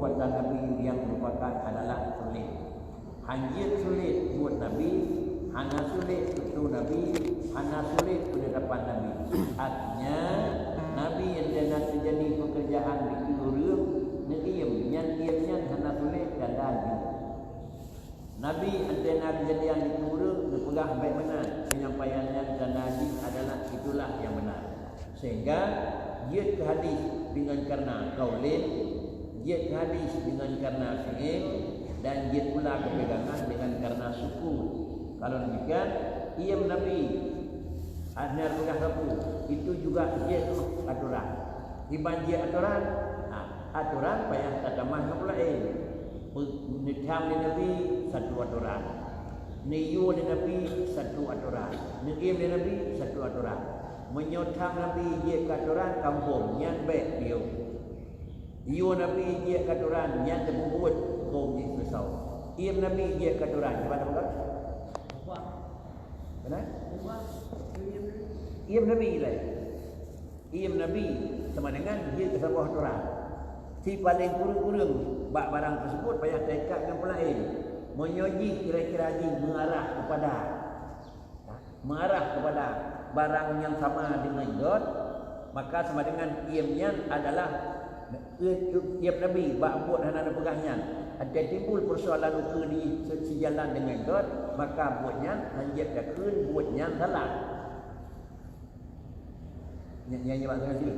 perbuatan Nabi yang merupakan adalah sulit. Hanjit sulit buat Nabi, hana sulit untuk Nabi, hana sulit penetapan Nabi. Artinya Nabi yang jangan terjadi pekerjaan di kiurung nediam, nyan hana sulit dan daju. Nabi antara kejadian di kiurung berpegang baik benar, penyampaiannya dan daju adalah itulah yang benar. Sehingga dia ke hadis dengan karena kaulin, dia ke hadis dengan karena fi'il, dan dia pula kepegangan dengan karena suku. Kalau demikian, iam Nabi adnar pegang sapu, itu juga dia aturan. Iban dia aturan, aturan payah tatamah pula nitham di Nabi satu aturan, niyu di Nabi satu aturan, niim di Nabi satu aturan. Menyotang Nabi dia aturan kampung nyan baik dia. Iyo Nabi dia aturan nyan terbubut kaum di susau. Iam Nabi dia aturan mana bukan? Benar? Iam Nabi lah. Iam Nabi sama dengan dia sebuah aturan. Si paling kurung-kurung bak barang tersebut payah tekad dengan pelain. Menyoji kira-kira mengarah kepada barang yang sama dengan God, maka sama dengan iamnya adalah iam Nabi bak buat hana pegahnya. Ada timbul persoalan ukur di sejalan dengan God, maka buatnya hanjat dakun buatnya salah. Nyanyi bahasa sini.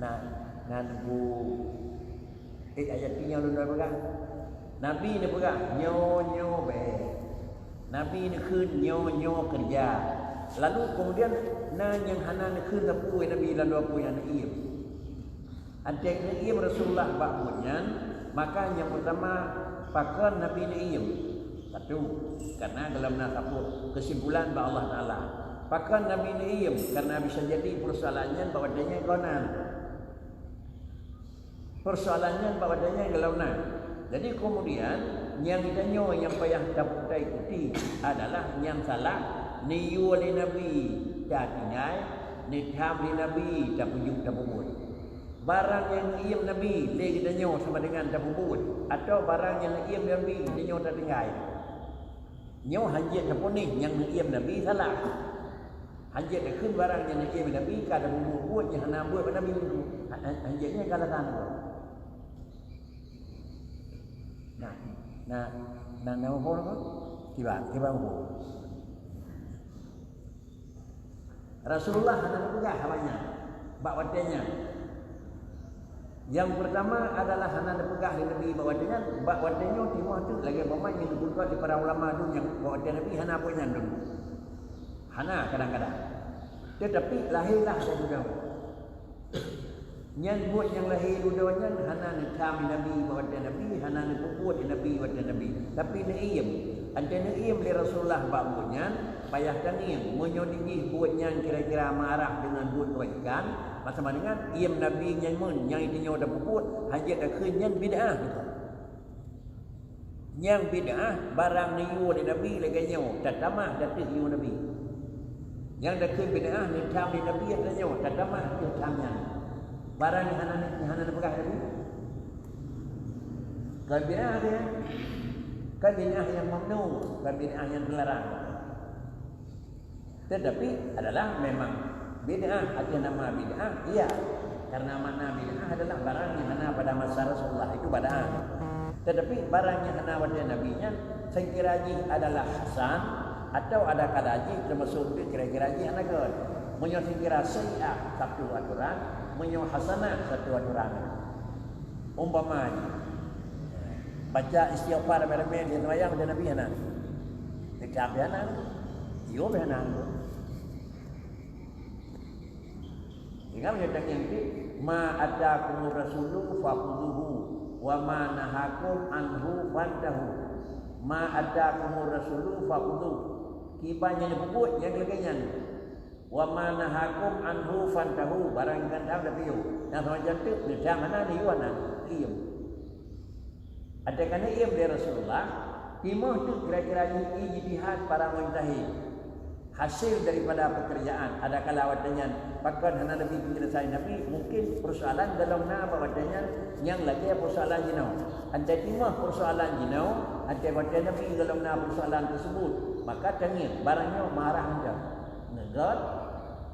Nah bu ayat ini yang lu pegang. Nabi ni pegang nyo be. Nabi ni kun nyo kerja. Lalu kemudian yang hana ni kun tapu Nabi lalu apa yang naib. Adek naib Rasulullah bakmunnya, maka yang pertama pakar Nabi naib. Satu, karena dalam nasabut kesimpulan bahwa Allah Taala pakar Nabi naib karena bisa jadi persoalannya bahwa adanya konan. Persoalannya bahwa adanya gelaunan. Jadi kemudian yang ditanya yang payah dapat kita ikuti adalah yang salah niyu li Nabi datinai nitham li Nabi tapujung tapubut. Barang yang iam Nabi le ditanya sama dengan tapubut atau barang yang iam Nabi ditanya tak tinggal. Nyo hanjat tapunih yang iam Nabi salah. Hanjat dah kun barang yang iam Nabi kada buat yang hana buat Nabi dulu. Hanjatnya kada sana. Nah, nama apa? Tiba apa? Rasulullah hana pegah hawanya, bak wadanya. Yang pertama adalah hana pegah di Nabi bak wadanya, bak wadanya timah tu lagi pemain yang dikumpulkan di para ulama tu yang bak wadanya Nabi hana punya dulu. Hana kadang-kadang. Tetapi lahirlah dari jauh. Yang buat yang lahir dudanya hana ni kami Nabi bawa Nabi, hana ni puput Nabi bawa Nabi. Tapi naim, ada naim li Rasulullah babunya, payah tanim, menyodiki buatnya kira-kira marah dengan buat kebaikan, sama dengan iam Nabi yang itu nyoda puput, hajat akhirnya bid'ah. Yang bid'ah barang niyu di Nabi lagi nyo, tatamah datih niyu Nabi. Yang datih bid'ah ni kami Nabi ada nyo, tatamah tu tamnya. Barang yang hana pegah tadi. Kabinah dia. Kabinah yang mamnu, kabinah yang dilarang. Tetapi adalah memang bid'ah, ada nama bid'ah, iya. Karena makna bid'ah adalah barang yang hana pada masa Rasulullah itu bid'ah. Tetapi barang yang hana pada nabinya sekiranya adalah hasan atau ada kalaji termasuk kira-kira anak god. Menyotik kira sayyi'ah satu aturan, menyotik hasanah satu aturan. Umpamanya baca istighfar bermain di sembahyang dan Nabi hana. Dekat hana. Yo hana. Ingat menyatakan ini ma atakumur rasulu faquluhu wa ma nahakum anhu fantahu. Ma atakumur rasulu faquluhu. Kibanya nyebut yang laganya. Wa ma nahakum anhu fantahu, barang kan dah piu. Yang macam tu di mana ni wana iam. Ada kan iam dari Rasulullah, timah tu kira-kira ijtihad para mujtahid. hasil daripada pekerjaan. Ada kala wadanya pakan hana Nabi penyelesaian Nabi mungkin persoalan dalam na wadanya yang lagi persoalan jinau. Anda timah persoalan jinau, anda wadanya Nabi dalam na persoalan tersebut. Maka tengir barangnya marah anda. Negat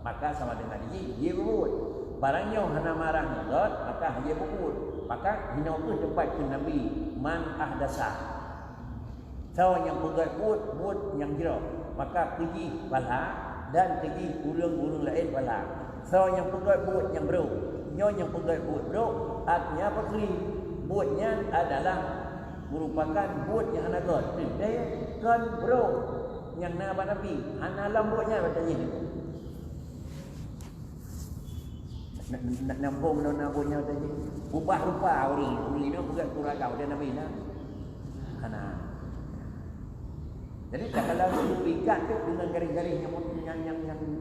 maka sama dengan dia berbuat. Barangnya hana marah negat maka dia berbuat. Maka jinau tu tempat ke Nabi man ahdasa. Tahu yang pegat buat yang jero. Maka pergi bala dan pergi ulung-ulung lain bala. So yang pegat buat yang bro, yang pegat buat bro, artinya apa kali? Buatnya adalah merupakan buat yang hana god. Dia kan bro yang nama Nabi, hana lambutnya katanya ni. Nak nambung nambungnya katanya. Ubah rupa orang, ni pegat kuragau dia Nabi nah. Hana. Jadi kalau ikat tu dengan garis-garis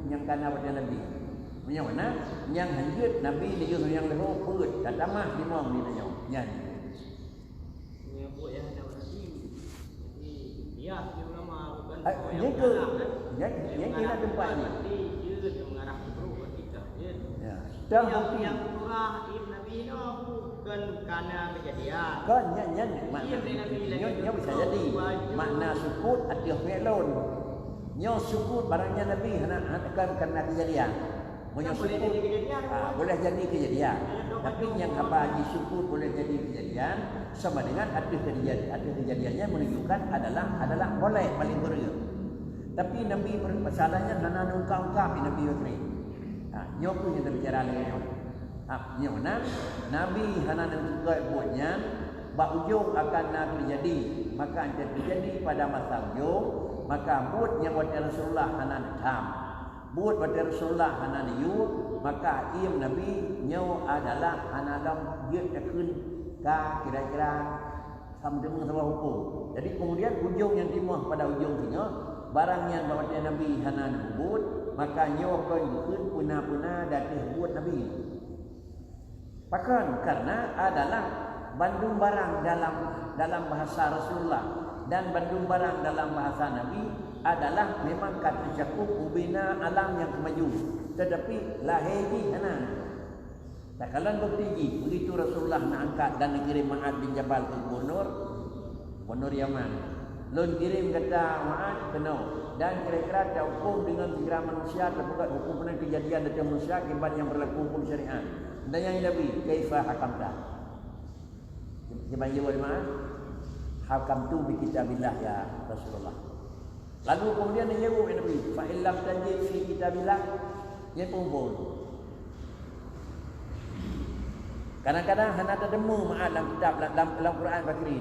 yang kana pada Nabi. Punya mana? Yang hanjut Nabi dia yang leho perut tak tamah di mong ni tanya. Yang ni buat yang ada Nabi. Jadi dia ulama bukan yang ke yang kena tempat ni. Dia mengarah ke kita je. Ya. Yang surah Ibn Nabi no bukan karena kejadian. Kan yang bisa jadi makna sukut ada melon. Nyo sukut barangnya Nabi kan karena kejadian. Punya sukut boleh jadi kejadian. Tapi yang apa disukut boleh jadi kejadian sama dengan ada kejadiannya menunjukkan adalah boleh paling beria. Tapi Nabi masalahnya hana ungkap Nabi Bakri. Nyo pun yang berbicara dengan nyo Nabi hana juga buatnya bak ujung akan nak terjadi, maka akan terjadi pada masa ujung, maka buat yang buat Rasulullah hana tham. Buat pada Rasulullah hana niu, maka im Nabi nyo adalah hana dam dia akan ka kira-kira sama dengan sebuah hukum. Jadi kemudian ujung yang timah pada ujung sini barang yang bawa Nabi hana buat, maka nyo akan ikut puna-puna datih buat Nabi. Bahkan karena adalah bandung barang dalam bahasa Rasulullah dan bandung barang dalam bahasa Nabi adalah memang kata cakup ubina alam yang kemaju, tetapi lahiri hanan. Tak kalan bertinggi begitu Rasulullah nak angkat dan dikirim Ma'ad bin Jabal ke Gubernur Yaman. Lun kirim kata Ma'ad kena dan kira-kira tak hukum dengan segera manusia terbuka hukum dengan kejadian dari manusia akibat yang berlaku hukum syariat. Dan yang Nabi kaifa hakamta. Gimana jawab Ma'ad? Hakamtu bi kitabillah ya Rasulullah. Lalu kemudian dia jawab Nabi, fa illam tajid fi kitabillah ya pun. Kadang-kadang hana temu Ma'ad dalam kitab dalam Quran Bakri.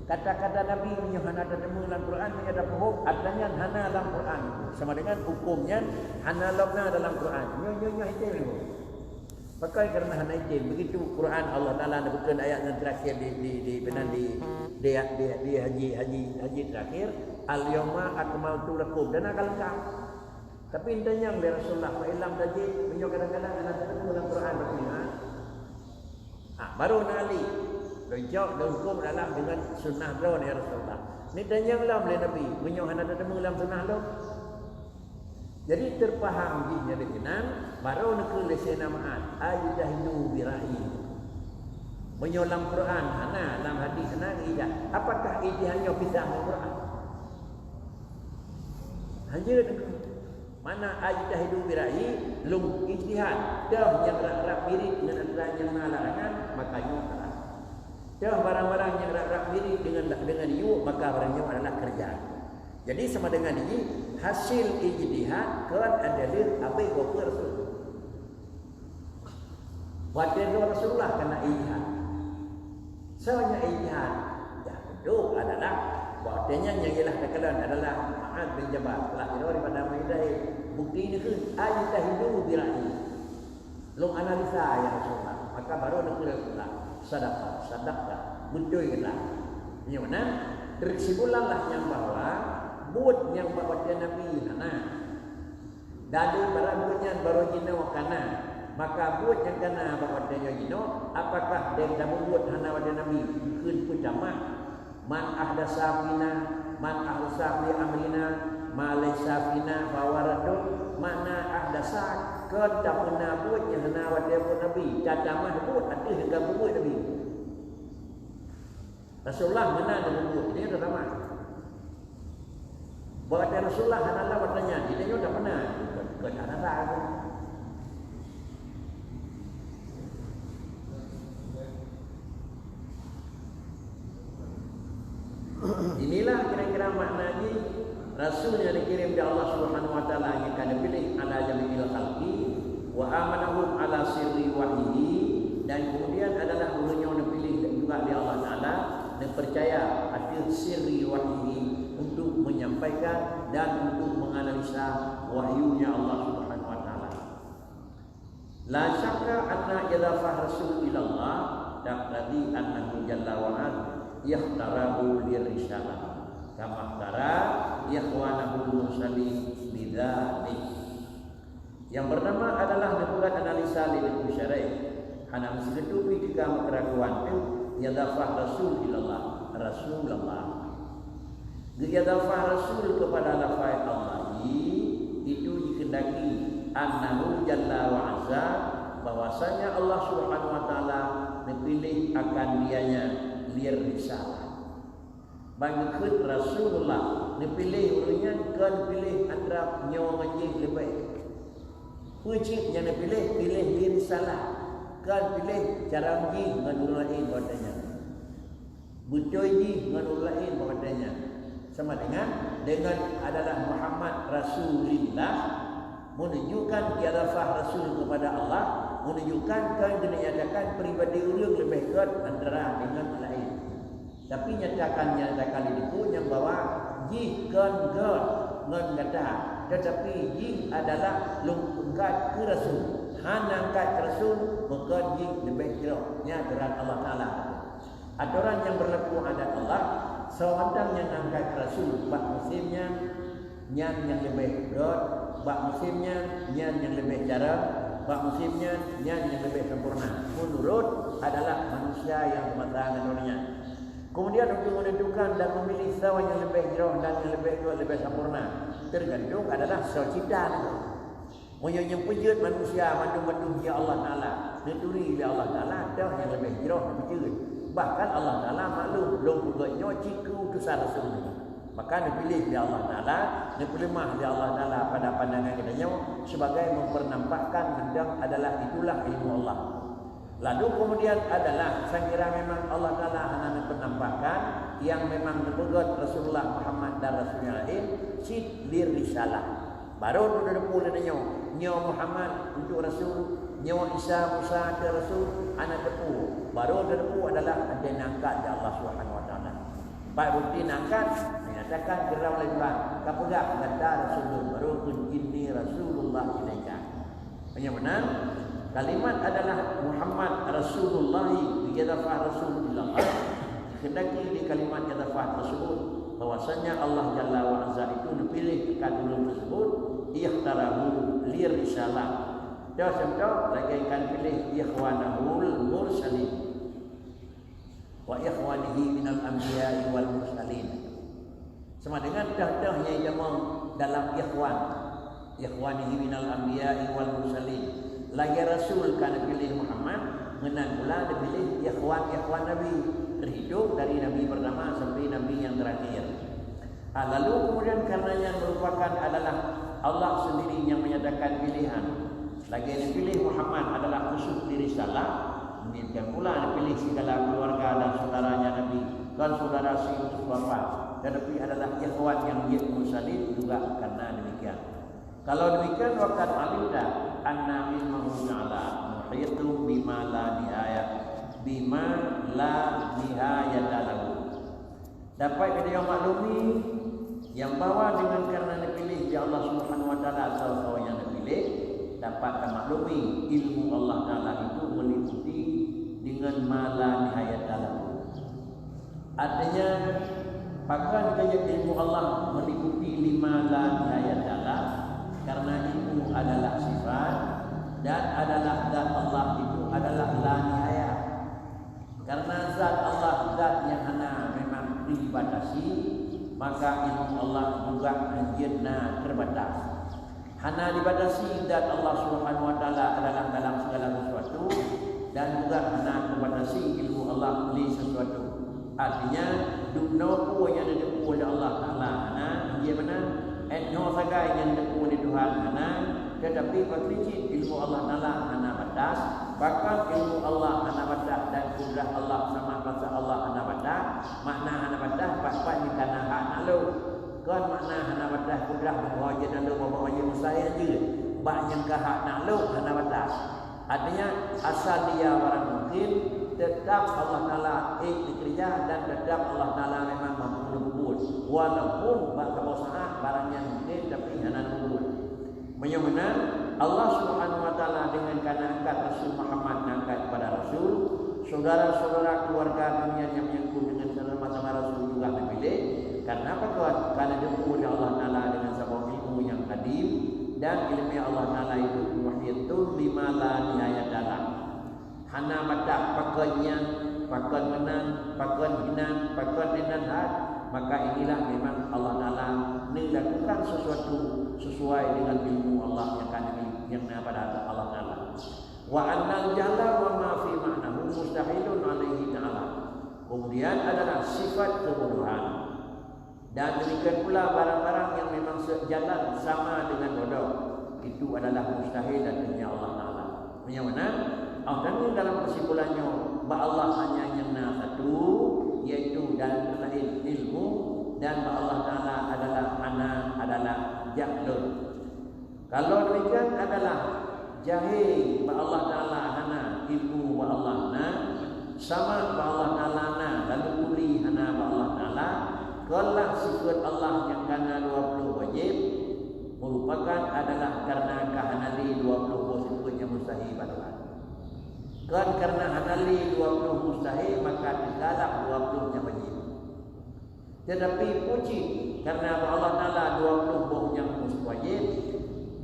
Kata-kata Nabi punya hana temu dalam Quran punya ada hukum adanya hana dalam Quran sama dengan hukumnya hana dalam Quran. Nyo itu. Pakai kerana hana itu begitu Quran Allah Taala sebutkan ayat yang terakhir di haji terakhir al-yawma akmaltu lakum dan akan lengkap. Tapi intanya dari Rasulullah fa illam tajid punya kadang-kadang hana temu dalam Quran Bakri. Baru nali Rejak dan hukum adalah dengan sunnah beliau ya Rasulullah. Ini tanya lah oleh Nabi. Menyuh anda ketemu dalam sunnah beliau. Jadi terpaham jihnya dengan baru nekul lesena ma'ad. Ayidahidu birahi. Menyuh dalam Quran. Hana dalam hadis hana ijah. Apakah ijah hanya pisah dengan Quran? Hanya mana ayidahidu birahi. Lung ijtihad. Dah yang rak-rak mirip dengan antara yang larangan. Maka nyuh dah barang-barang yang rak-rak mirip dengan you maka barangnya adalah kerjaan. Jadi sama dengan ini hasil ijtihad kan adalah apa yang Rasul. Wajar Rasulullah kena ijtihad. Soalnya ijtihad ya itu adalah bahwasanya yang ialah kekalan adalah Ma'ad bin Jabal telah daripada Maidah bukti ini ke ajtahidu bira'i. Long analisa ya Rasulullah. Maka baru nak Rasulullah sadaqah betul kena. Ini mana? Tersimpulanlah yang bahwa buat yang bawa Nabi hana. Dari barang buatnya baru jina wakana. Maka buat yang kena bawa jino. Apakah dia dah buat hana pada Nabi? Kun pun jamak. Man ahdasa fina, man ahdasa fi amrina malaysa fina fawaradun makna ahdasak ke tak pernah buat yang hana wada pun Nabi cadamah buat ada hingga buat Nabi Rasulullah mana ada buat ini dah sama buat Rasulullah hana lah bertanya dia juga tak pernah ke hana lah inilah kira-kira maknanya Rasul yang dikirim dari Allah Subhanahu wa taala yang akan dipilih ala jami'il khalqi wa amanahum ala sirri wahyihi dan kemudian adalah orang yang dipilih juga oleh Allah taala dan percaya ada sirri wahyihi untuk menyampaikan dan untuk menganalisa wahyunya Allah Subhanahu wa taala. La syakka anna idafah rasul ila Allah taqtadi annahu jalla wa ala yahtarahu lirisalah kama tara ikhwanahu mursalin bidzalik. Yang pertama adalah dibuat analisa lil syar'i hana mesti ketika keraguan itu yadafah rasul ilallah rasulullah yadafah rasul kepada lafaz Allah itu dikendaki annahu jalla wa azza bahwasanya Allah Subhanahu wa taala dipilih akan dianya lir risalah bagi khut Rasulullah dipilih orangnya kan pilih antara nyawa ngaji lebih wajib yang dipilih pilih lir risalah kan pilih cara ngaji dengan orang lain katanya betul ji dengan orang lain katanya sama dengan adalah Muhammad Rasulullah menunjukkan kiarafah Rasul kepada Allah menunjukkan kan dinyatakan pribadi orang lebih kuat antara dengan lain tapi nyatakan itu yang bawa ji kan ngan kata tetapi ji adalah lungkat ke Rasul hanangkat Rasul maka ji lebih jelasnya aturan Allah Taala aturan yang berlaku adat Allah seorang yang angkat Rasul bak musimnya yang lebih berat bak musimnya yang lebih jarang bak musimnya yang lebih sempurna menurut adalah manusia yang bermatangan orangnya. Kemudian untuk menentukan dan memilih sawan yang lebih jauh dan yang lebih sempurna tergantung adalah sociptaan itu. Yang pujud manusia mandung-mandung ya Allah Taala, dituri ya Allah Taala dah yang lebih jauh pujud. Bahkan Allah Taala maklum belum buatnya ciku utusan Rasul. Maka dipilih ya Allah Taala, dipilih ya Allah Taala pada pandangan kitanya sebagai mempernampakkan mendang adalah itulah ilmu Allah. Lalu kemudian adalah saya kira memang Allah Ta'ala hanya penampakan yang memang dipegat Rasulullah Muhammad dan Rasulullah lain sid lir risalah. Baru itu ada nyawa Muhammad untuk Rasul, nyawa Isa Musa ke Rasul, anak tepu. Baru ada tepu adalah ada nangkat dari Allah Subhanahu Wa Taala. Baik bukti nangkat menyatakan geram oleh Tuhan. Kapegak kata Rasulullah baru kunjini Rasulullah ilaika. Benar kalimat adalah Muhammad Rasulullah yadafah Rasulullah. Kendaki di kalimat yadafah tersebut bahwasanya Allah Jalla wa Azza itu dipilih kadulun tersebut ikhtarahu lir risalah. Dah contoh lagi akan pilih ikhwanahul mursalin wa ikhwanihi minal anbiya'i wal mursalin. Sama dengan dah-dahnya jamak dalam ikhwanihi minal anbiya'i wal mursalin. Lagi Rasul kan pilih Muhammad menang pula dipilih ikhwan Nabi terhidup dari Nabi pertama sampai Nabi yang terakhir. Lalu kemudian karenanya merupakan adalah Allah sendiri yang menyatakan pilihan. Lagi dipilih Muhammad adalah khusus diri salah. Demikian pula dipilih segala keluarga dan saudaranya Nabi dan saudara si utus wafat. Tetapi adalah ikhwan yang dia mursalin juga karena demikian. Kalau demikian waqad alimta anna ilmuhu ta'ala muhitu bima la nihayata lahu. Dapat kita maklumi yang bahwa dengan karena dipilih di Allah Subhanahu wa taala salah yang dipilih dapat maklumi ilmu Allah taala itu meliputi dengan ma la nihayata lahu. Artinya bahkan ilmu Allah meliputi lima la nihayata lahu. Karena itu adalah sifat dan adalah zat Allah itu adalah la nihayah. Karena zat Allah zat yang hanya memang dibatasi maka ilmu Allah juga anjirna terbatas. Hana dibatasi zat Allah Subhanahu wa taala adalah dalam segala sesuatu, dan juga hana dibatasi ilmu Allah di sesuatu. Artinya dunia yang ada oleh Allah Taala hana dia mana no sagai yang ada oleh Tuhan hana, tetapi percik ilmu Allah Taala hana batas, bahkan ilmu Allah hana batas dan kudrah Allah sama kuasa Allah hana batas. Makna hana batas pas-pas ni kana hak nalu. Kan makna hana batas kudrah bahawa dia nalu bahawa dia mustahil je. Bak yang ka hak nalu hana batas. Artinya asal dia orang mungkin, tetap Allah Ta'ala bekerja dan tetap Allah Ta'ala memang mampu berbuat. Walaupun berusaha barangnya mungkin tapi hana berbuat. Bagaimana Allah Subhanahu Wa Ta'ala dengan karena angkat Rasul Muhammad angkat kepada Rasul, saudara-saudara keluarga dunia yang menyangkut dengan sama-sama Rasul juga dipilih. Karena apa tuan? Karena diukur Allah Ta'ala dengan sebuah ilmu yang kadim, dan ilmu Allah Ta'ala itu muhyitun lima la nihayat dalam. Hana matak pakainya, pakai menang, pakai hinan, pakai nenan had. Maka inilah memang Allah Ta'ala melakukan sesuatu sesuai dengan ilmu Allah yang kami yang pada Allah Ta'ala. Wa annal jalla wa ma fi ma'nahu mustahilun alaihi ta'ala. Kemudian adalah sifat kebodohan. Dan demikian pula barang-barang yang memang sejalan sama dengan bodoh, itu adalah mustahil datangnya Allah Ta'ala. Yang mana? Dan dalam kesimpulannya, bahawa Allah hanya yang satu, yaitu dalam lain ilmu, dan bahawa Allah Ta'ala adalah jahlun. Kalau demikian adalah jahil bahawa Allah Ta'ala hana ilmu bahawa Allah na, sama bahawa Allah Ta'ala na, lalu kuli hana bahawa Allah Ta'ala. Kalau sifat Allah yang karena 20 wajib merupakan adalah karena kehanali 20 sifat yang mustahil pada kan karena hanali 20 mustahil maka digalak 20 yang wajib. Tetapi puji karena Allah Ta'ala 20 boh yang wajib,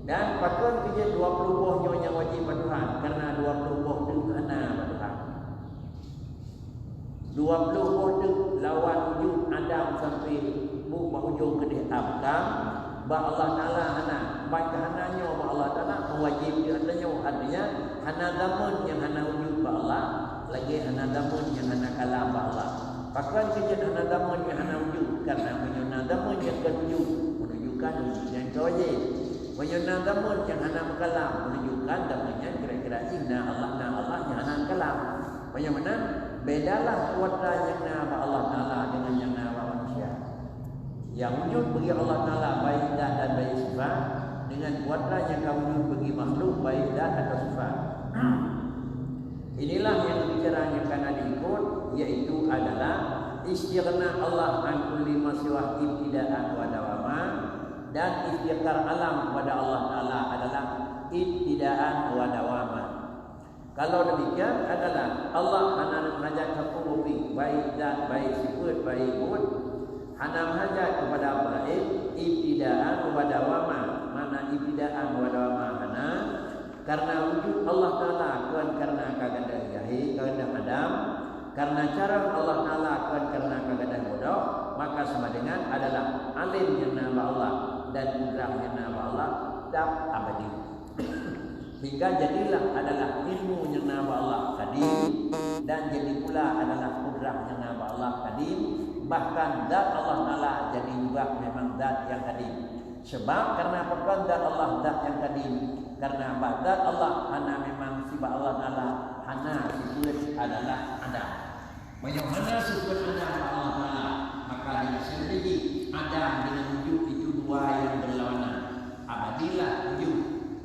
dan patut kerja 20 boh yang wajib pada Tuhan karena 20 boh itu hana pada Tuhan. 20 boh itu lawan wujud Adam sampai hujung ke dihabkan. Bahawa Allah Ta'ala hana, baik hananya bahawa Allah Ta'ala mewajib di atasnya. Artinya hana damun yang hana wujud bahawa Allah, lagi hana damun yang hana kalam bahawa Allah. Bahkan kerja hana damun yang hana wujud, karena menyuna damun yang kewujud menunjukkan wujud yang kewajib. Menyuna damun yang hana kalam menunjukkan damunnya kira-kira inna Allah yang hana kalam. Bagaimana? Bedalah kuasa yang nama Allah Ta'ala dengan yang nama manusia. Yang wujud bagi Allah Ta'ala baik zat dan baik sifat, dengan kuasa yang wujud bagi makhluk baik zat atau sifat. Inilah yang bicara yang kena diikut, yaitu adalah istighna Allah an kulli ma siwa ibtida'an wa dawama, dan istighfar alam kepada Allah Ta'ala adalah ibtida'an wa dawama. Kalau demikian adalah Allah hana hajat kepurufi baik zat baik sifat baik wujud, hana hajat kepada lain ibtidaan wa dawama. Mana ibtidaan wa dawama hana karena wujud Allah Ta'ala kan karena kaganda jahil kaganda Adam, karena cara Allah Ta'ala kan karena kaganda bodoh, maka sama dengan adalah alim yang nama Allah dan kudrah yang nama Allah tetap abadi. Hingga jadilah adalah ilmu yang nama Allah kadim, dan jadi pula adalah kudrah yang nama Allah kadim. Bahkan zat Allah Ta'ala jadi juga memang zat yang kadim. Sebab karena apakah zat Allah zat yang kadim? Karena zat Allah hana memang sifat Allah Ta'ala hana sifat adalah ada. Bagaimana sifat ada Allah Ta'ala? Maka dengan sendiri ada dengan wujud itu dua yang berlawanan. Abadilah wujud.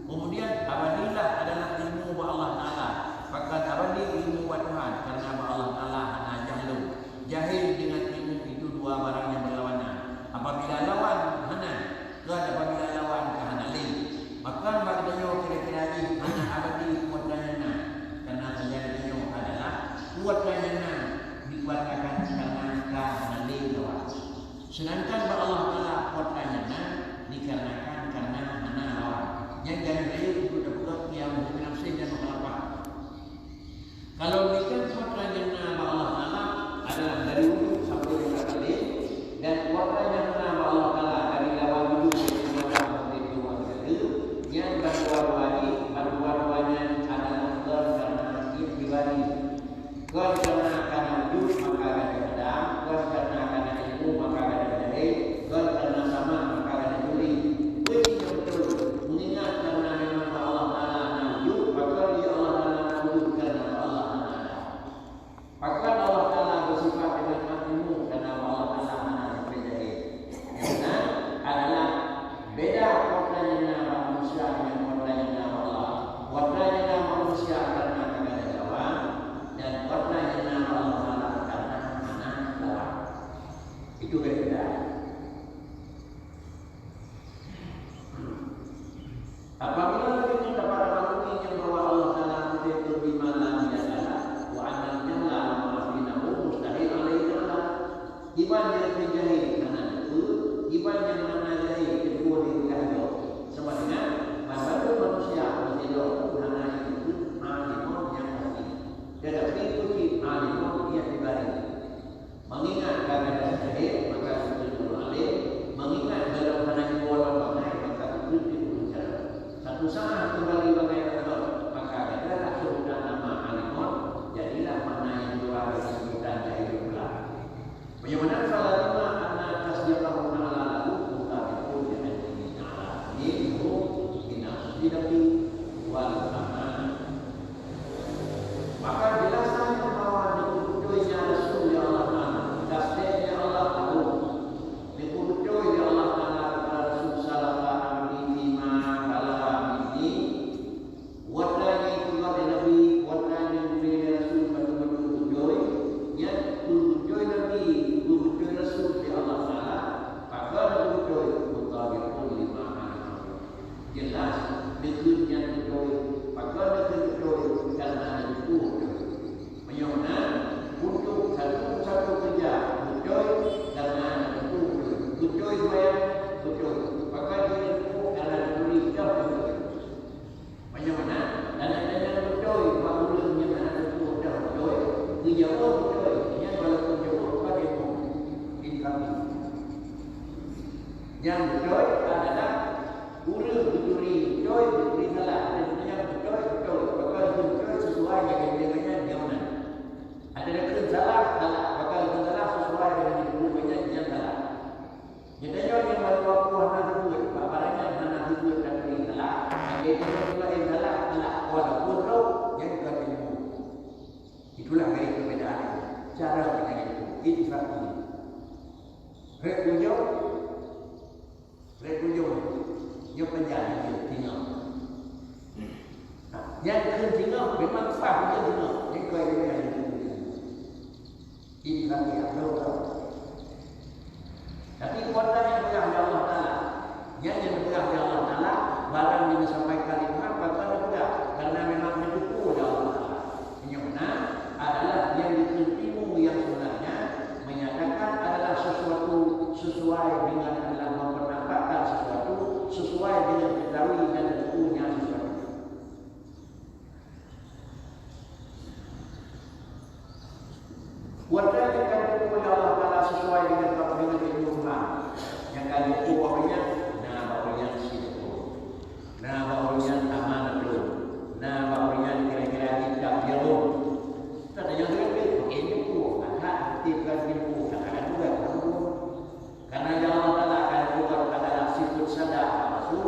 Kemudian abadilah adalah ilmu Allah Ta'ala. Bahkan abadi ilmu Tuhan, karena Allah Ta'ala hana jahil. Jahil dengan ilmu itu dua barang yang berlawanan. Apabila lawan hana, dan apabila lawan kehanali, maka maknanya kira-kira ini hana abadi kuatnya. Karena terjadinya adalah kuatnya dikuatkan karena kehanali lawan. Sedangkan Allah Ta'ala kuatnya dikarenakan karena hana lawan. Yang dari itu budak-budak yang menafsir dan mengelapar. Kalau demikian kuatnya nama Allah Ta'ala adalah dari wujud sampai dengan akhir, dan kuatnya Itu kata. Apabila kita para makhluk yang bahwa Allah Taala itu di malam yang adalah wa anna jalla wa binahu mustahil alaihi taala. Iman yang terjadi karena itu, iman yang mana dari kedua diri sama dengan membantu manusia menjadi karena itu alimun yang pasti. Tetapi kunci alimun yang diberi mengingat keadaan sahih maka itu alim, mengingat dalam keadaan bola bangai maka itu satu saat kembali bagaimana maka adalah sudah nama alimun jadilah mana yang dua sebutan dari pula. Bagaimana salah lima anak tasjabah ala lalu mutabiqun dengan ini ta'ala yaitu binasdidati wal aman. Maka jelaskan bahwa dikutunya Rasul ya Allah Ta'ala tasdidnya Allah tahu dikutunya Allah Ta'ala kepada Rasul sallallahu alaihi wasallam ini wadanya itu ada Nabi wadanya dari Rasul betul-betul kutunya yang kutunya Nabi kutunya Rasul ya Allah Ta'ala maka kutunya mutabiqun lima jelas dikutunya kutunya maka kutunya karena itu menyona untuk satu kerja kutunya karena itu kutunya bayar kutunya maka itu karena duri dah menyona dan adanya kutunya bahulnya ada kutunya dah kutunya dijawab kutunya yang walaupun jawab pada kami yang kutunya adalah urus duri duri salah dan yang betul bakal betul sesuai dengan dia mana ada yang salah bakal salah sesuai dengan dulunya yang salah jadi yang baru aku hendak buat barangnya hendak buat dan beri salah ada juga yang salah walaupun roh yang bukan ilmu itulah gaya perbedaan cara dengan itu satu rekunjung yang penjara tinggal. Yang tinggal memang sah dia tinggal. Yang kau yang ini kami ada. Tapi kuasa yang berkah dari Allah Taala, yang berkah dari Allah Taala, barang yang disampaikan itu apa juga karena memang itu dari Allah Taala. Yang benar adalah yang diterima yang sebenarnya menyatakan adalah sesuatu sesuai dengan Allah mempernampakkan sesuatu sesuai dengan ketahui dan tentunya sesuatu. Wajah yang kami oleh Allah Taala sesuai dengan ilmu Tuhan. Yang kami bawahnya, bawahnya situ, bawahnya amanah dulu, bawahnya kira-kira kita biarun. Tak ada yang lebih ilmu, ada tiga ilmu, ada juga karena Allah Taala akan juga adalah sifat sadar Rasul,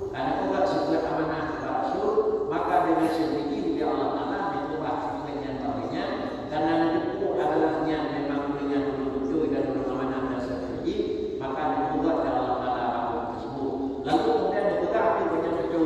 karena juga sifat amanah Rasul, maka dengan sendiri dia Allah Taala ditubah sifat yang bawahnya, karena itu adalah yang memang dengan betul dan amanah dan sendiri, maka ditubah dia Allah Taala tersebut. Lalu kemudian dipegang itu banyak betul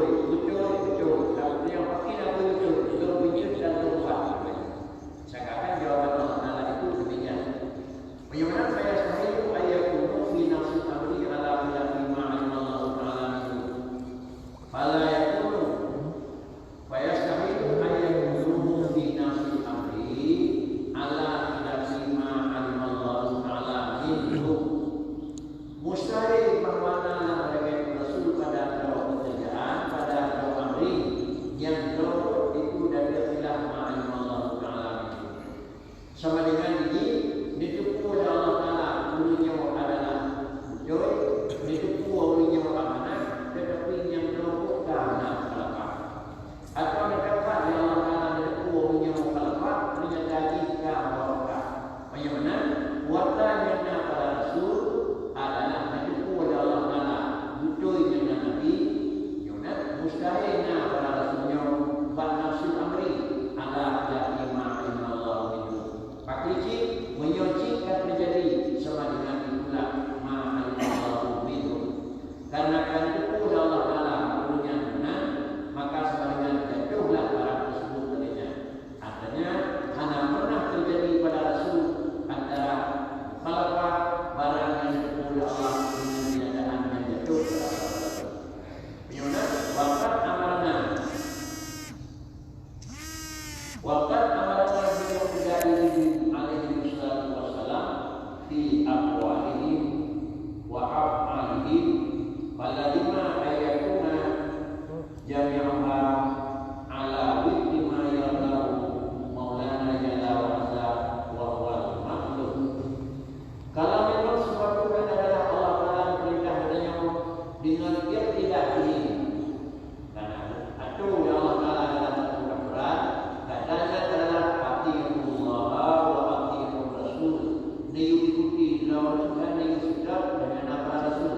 dilakukan dengan sedap dengan nama Rasul.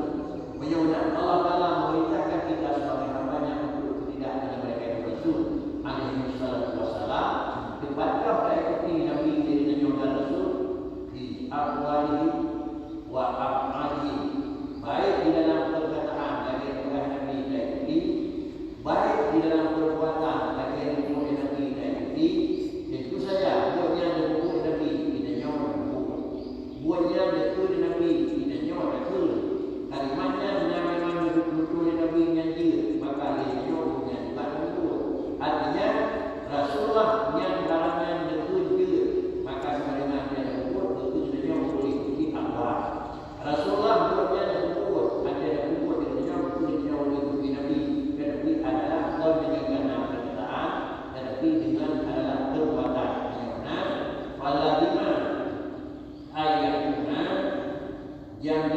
Menyuruh Allah Taala memerintahkan kita sebagai hamba-Nya untuk tidak menyampaikan Rasul alaihi salatu wassalam. Kepada seperti Nabi dari menyuruh Rasul di aqwalihi wa af'alihi, baik di dalam perkataan lagi oleh Nabi tadi, baik di dalam perbuatan lagi oleh Nabi tadi. Itu saja buatnya ada buku Nabi tidak nyawa buatnya ada tu Nabi tidak nyawa tu kalimatnya memang betul Nabi nyanyi maka dia nyawa dengan badan itu artinya Rasulullah yang dalamnya betul dia maka sebagaimana dia buat itu tidak nyawa boleh di awal Rasulullah buatnya ada buku ada buku tidak nyawa boleh nyawa di Nabi tetapi adalah kalau dengan nama perkataan tetapi dengan adalah perbuatan waladina ayatuna yang